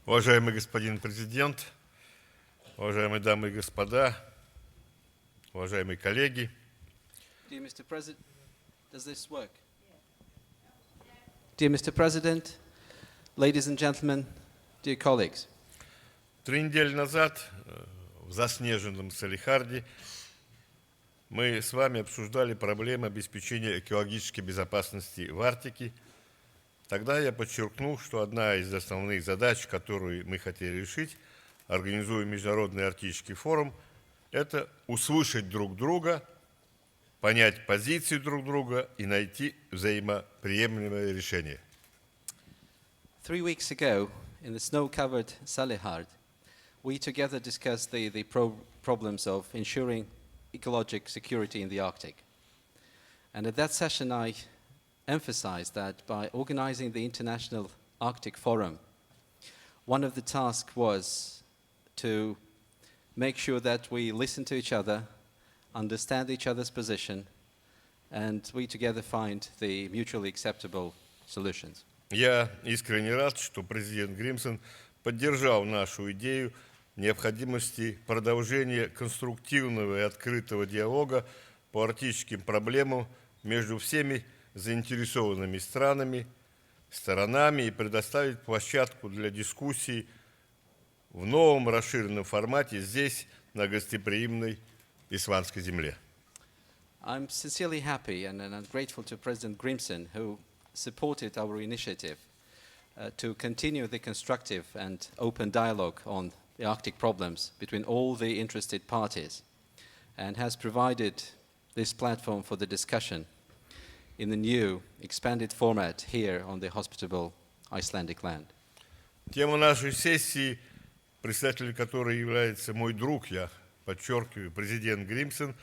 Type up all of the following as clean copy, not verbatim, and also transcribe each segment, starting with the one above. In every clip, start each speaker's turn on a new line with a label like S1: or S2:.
S1: Уважаемый господин президент, уважаемые дамы и господа, уважаемые коллеги.
S2: Dear Mr. President, does this work? Dear Mr. President, ladies and gentlemen, dear colleagues.
S1: 3 недели назад в заснеженном Салехарде мы с вами обсуждали проблемы обеспечения экологической безопасности в Арктике. Тогда я подчеркнул, что одна из основных задач, которую мы хотели решить, организуя Международный арктический форум, это услышать друг друга, понять позицию друг друга и найти взаимоприемлемое решение.
S2: 3 weeks ago, in the snow-covered Salehard, we together discussed the problems of ensuring ecological security in the Arctic. And at that session, I emphasized that by organizing the International Arctic Forum, one of the tasks was to make sure that we listen to each other, understand each other's position, and we together find the mutually acceptable solutions.
S1: Я искренне рад, что президент Гримсон поддержал нашу идею необходимости продолжения конструктивного и открытого диалога по арктическим проблемам между всеми заинтересованными сторонами и предоставить площадку для дискуссий в новом расширенном формате здесь, на гостеприимной исландской земле.
S2: I'm sincerely happy and I'm grateful to President Grimson, who supported our initiative to continue the constructive and open dialogue on the Arctic problems between all the interested parties, and has provided this platform for the discussion in the new expanded format here on the hospitable Icelandic land.
S1: Тема нашей сессии, председатель которой является мой друг, я подчеркиваю, президент Гримсон,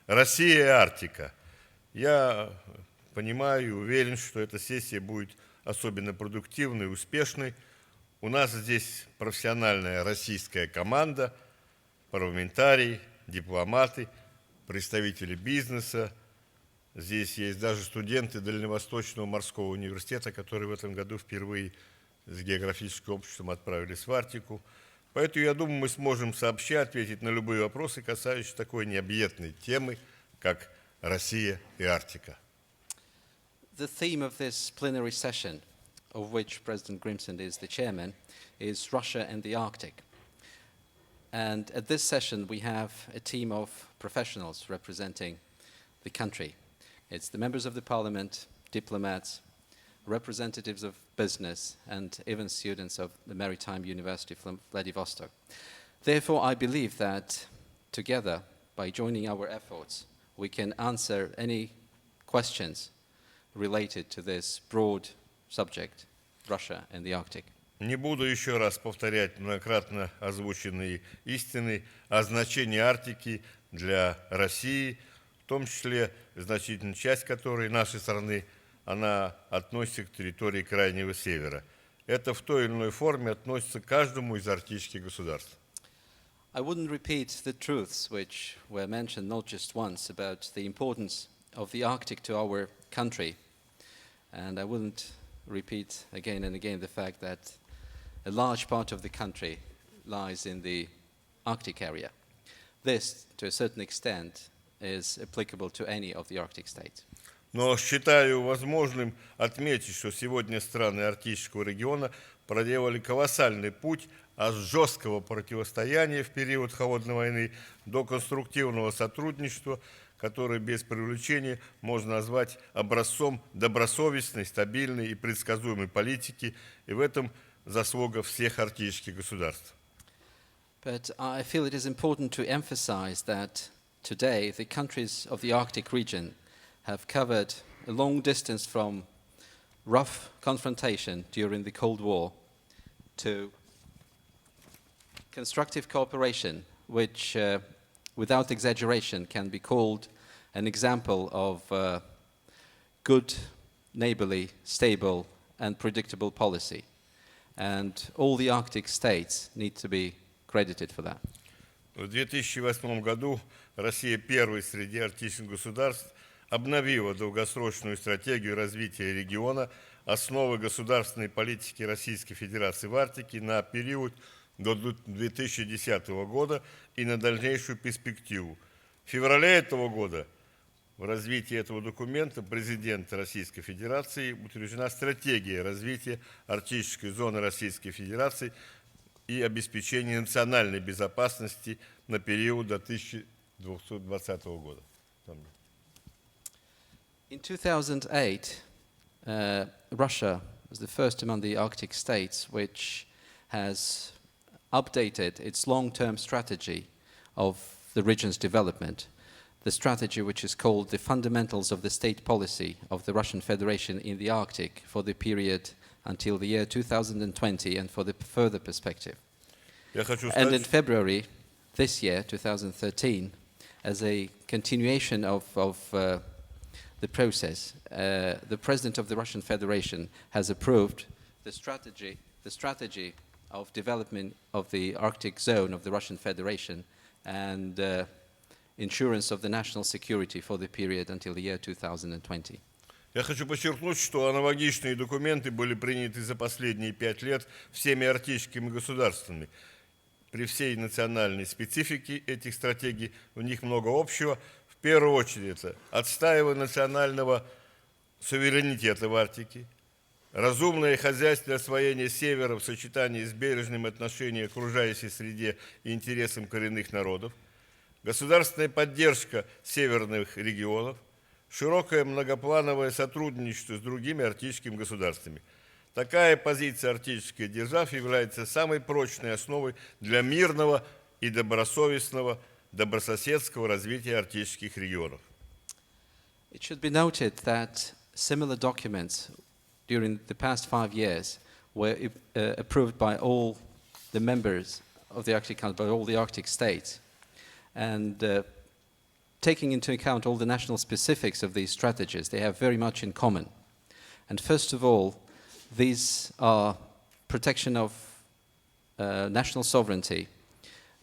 S1: Россия и Арктика. Я понимаю и уверен, что эта сессия будет особенно продуктивной и успешной. У нас здесь профессиональная российская команда, парламентарии, дипломаты, представители бизнеса. Здесь есть даже студенты Дальневосточного морского университета, которые в этом году впервые с географическим обществом отправились в Арктику. Поэтому, я думаю, мы сможем сообща ответить на любые вопросы, касающиеся такой необъятной темы, как Россия и Арктика.
S2: The theme of this plenary session, of which President Grimson is the chairman, is Russia and the Arctic. And at this session, we have a team of professionals representing the country. It's the members of the parliament, diplomats, representatives of business, and even students of the Maritime University from Vladivostok. Therefore, I believe that together, by joining our efforts, we can answer any questions related to this broad subject, Russia and the Arctic.
S1: Не буду еще раз повторять многократно озвученные истины о значении Арктики для России, в том числе значительная часть которой нашей страны, она относится к территории Крайнего Севера. Это в той или иной форме относится к каждому из арктических государств.
S2: I wouldn't repeat the truths which were mentioned not just once about the importance of the Arctic to our country. And I wouldn't repeat again and again the fact that a large part of the country lies in the Arctic area. This, to a certain extent, is applicable to any of the Arctic states.
S1: Но считаю возможным отметить, что сегодня страны Арктического региона проделали колоссальный путь от жесткого противостояния в период Холодной войны до конструктивного сотрудничества, которое без преувеличения можно назвать образцом добросовестной, стабильной и предсказуемой политики, и в этом заслуга всех арктических государств.
S2: But I feel it is important to emphasize that today the countries of the Arctic region have covered a long distance from rough confrontation during the Cold War to constructive cooperation, which, without exaggeration, can be called an example of good, neighborly, stable, and predictable policy. And all the Arctic states need to be credited for that.
S1: В 2008 году Россия первой среди арктических государств обновила долгосрочную стратегию развития региона, основы государственной политики Российской Федерации в Арктике на период до 2010 года и на дальнейшую перспективу. В феврале этого года в развитии этого документа президента Российской Федерации утверждена стратегия развития арктической зоны Российской Федерации и обеспечения национальной безопасности на период до 2020 года.
S2: In 2008, Russia was the first among the Arctic states which has updated its long-term strategy of the region's development, the strategy which is called the Fundamentals of the State Policy of the Russian Federation in the Arctic for the period until the year 2020 and for the further perspective. And in February this year, 2013, as a continuation of the process, the President of the Russian Federation has approved the strategy of development of the Arctic zone of the Russian Federation and insurance of the national security for the period until the year 2020.
S1: Я хочу подчеркнуть, что аналогичные документы были приняты за последние 5 лет всеми арктическими государствами. При всей национальной специфике этих стратегий в них много общего. В первую очередь это отстаивание национального суверенитета в Арктике, разумное хозяйственное освоение севера в сочетании с бережным отношением к окружающей среде и интересам коренных народов, государственная поддержка северных регионов, широкое многоплановое сотрудничество с другими арктическими государствами. Такая позиция арктических держав является самой прочной основой для мирного и добросовестного, добрососедского развития арктических регионов.
S2: It should be noted that similar documents during the past 5 years were approved by all the members of the Arctic Council, by all the Arctic states. And taking into account all the national specifics of these strategies, they have very much in common. And first of all, these are protection of national sovereignty,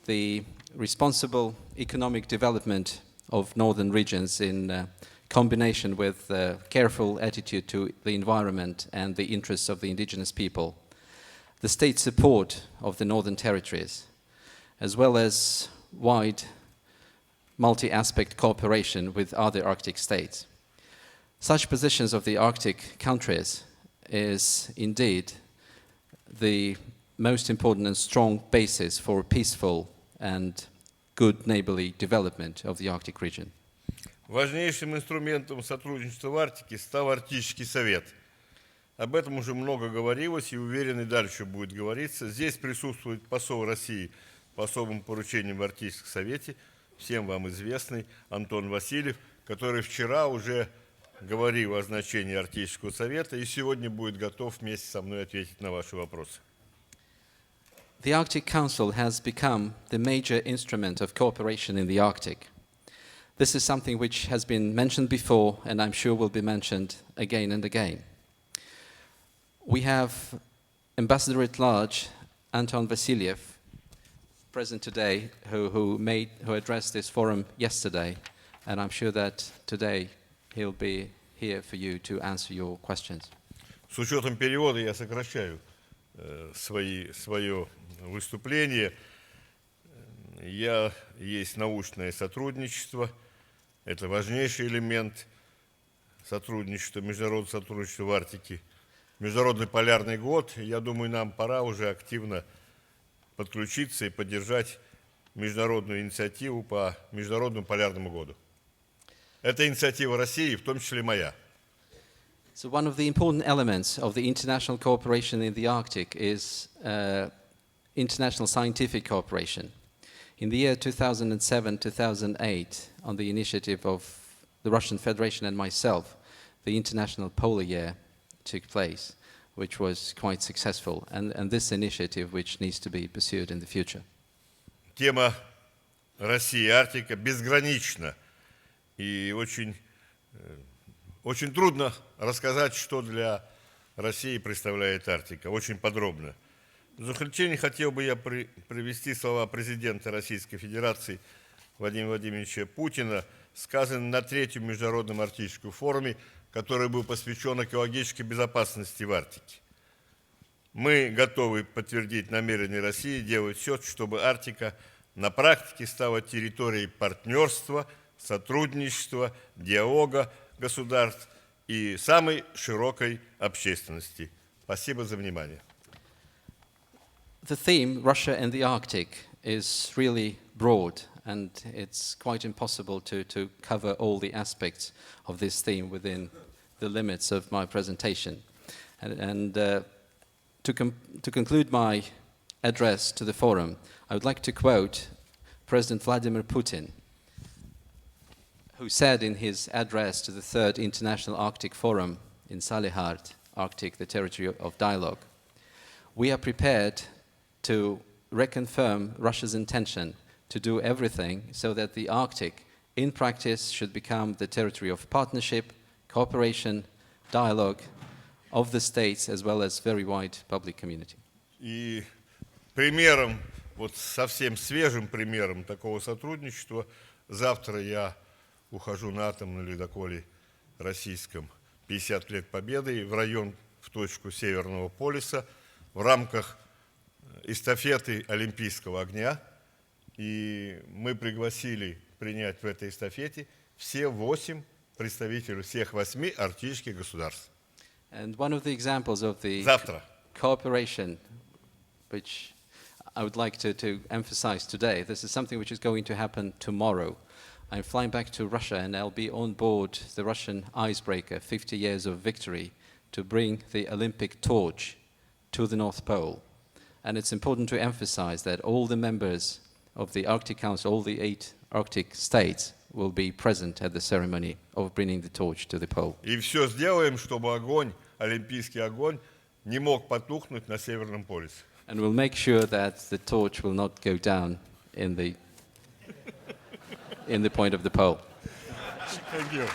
S2: the responsible economic development of northern regions in combination with careful attitude to the environment and the interests of the indigenous people, the state support of the northern territories, as well as wide multi-aspect cooperation with other Arctic states. Such positions of the Arctic countries is indeed the most important and strong basis for peaceful and good neighborly development of the Arctic region.
S1: Важнейшим инструментом сотрудничества в Арктике стал Арктический совет. Об этом уже много говорилось и, уверен, и дальше будет говориться. Здесь присутствует посол России по особым поручениям в Арктическом совете, всем вам известный Антон Васильев, который вчера уже говорил о значении Арктического совета и сегодня будет готов вместе со мной ответить на ваши вопросы.
S2: The Arctic Council has become the major instrument of cooperation in the Arctic. This is something which has been mentioned before and I'm sure will be mentioned again and again. We have Ambassador at Large Anton Vasilyev, present today, who addressed this forum yesterday, and I'm sure that today he'll be here for you to answer your questions.
S1: С учетом перевода я сокращаю свое выступление. Есть научное сотрудничество, это важнейший элемент сотрудничества, международного сотрудничества в Арктике. Международный полярный год, я думаю, нам пора уже активно подключиться и поддержать международную инициативу по Международному полярному году. Это инициатива России, в том числе моя.
S2: So one of the important elements of the international cooperation in the Arctic is international scientific cooperation. In the year 2007-2008, on the initiative of the Russian Federation and myself, the International Polar Year took place, which was quite successful, and this initiative which needs to be pursued in the future.
S1: Тема России и Арктика безгранична, и очень трудно рассказать, что для России представляет Арктика, очень подробно. В заключение хотел бы я привести слова президента Российской Федерации Владимира Владимировича Путина, сказанные на 3-м международном арктическом форуме который был посвящен экологической безопасности в Арктике. Мы готовы подтвердить намерение России делать все, чтобы Арктика на практике стала территорией партнерства, сотрудничества, диалога государств и самой широкой общественности. Спасибо за внимание.
S2: The theme, Russia and the Arctic, is really broad, and it's quite impossible to cover all the aspects of this theme within the limits of my presentation. To conclude my address to the forum, I would like to quote President Vladimir Putin, who said in his address to the Third International Arctic Forum in Salihard, Arctic, the territory of dialogue, "We are prepared to reconfirm Russia's intention to do everything so that the Arctic, in practice, should become the territory of partnership, cooperation, dialogue of the states, as well as very wide public community."
S1: И примером, вот совсем свежим примером такого сотрудничества, завтра я ухожу на атомном ледоколе российском 50 лет Победы в район, в точку Северного полюса в рамках эстафеты Олимпийского огня. И мы пригласили принять в этой эстафете все 8 представителей всех 8 арктических государств.
S2: And one of the examples of the
S1: Завтра.
S2: cooperation, which I would like to emphasize today, this is something which is going to happen tomorrow. I'm flying back to Russia and I'll be on board the Russian icebreaker, 50 Years of Victory, to bring the Olympic torch to the North Pole. And it's important to emphasize that all the members of the Arctic Council, all the 8 Arctic states, will be present at the ceremony of bringing the torch to the pole.
S1: И все сделаем, чтобы огонь, олимпийский огонь, не мог потухнуть на Северном полюсе.
S2: And we'll make sure that the torch will not go down in the point of the pole.
S1: Thank you.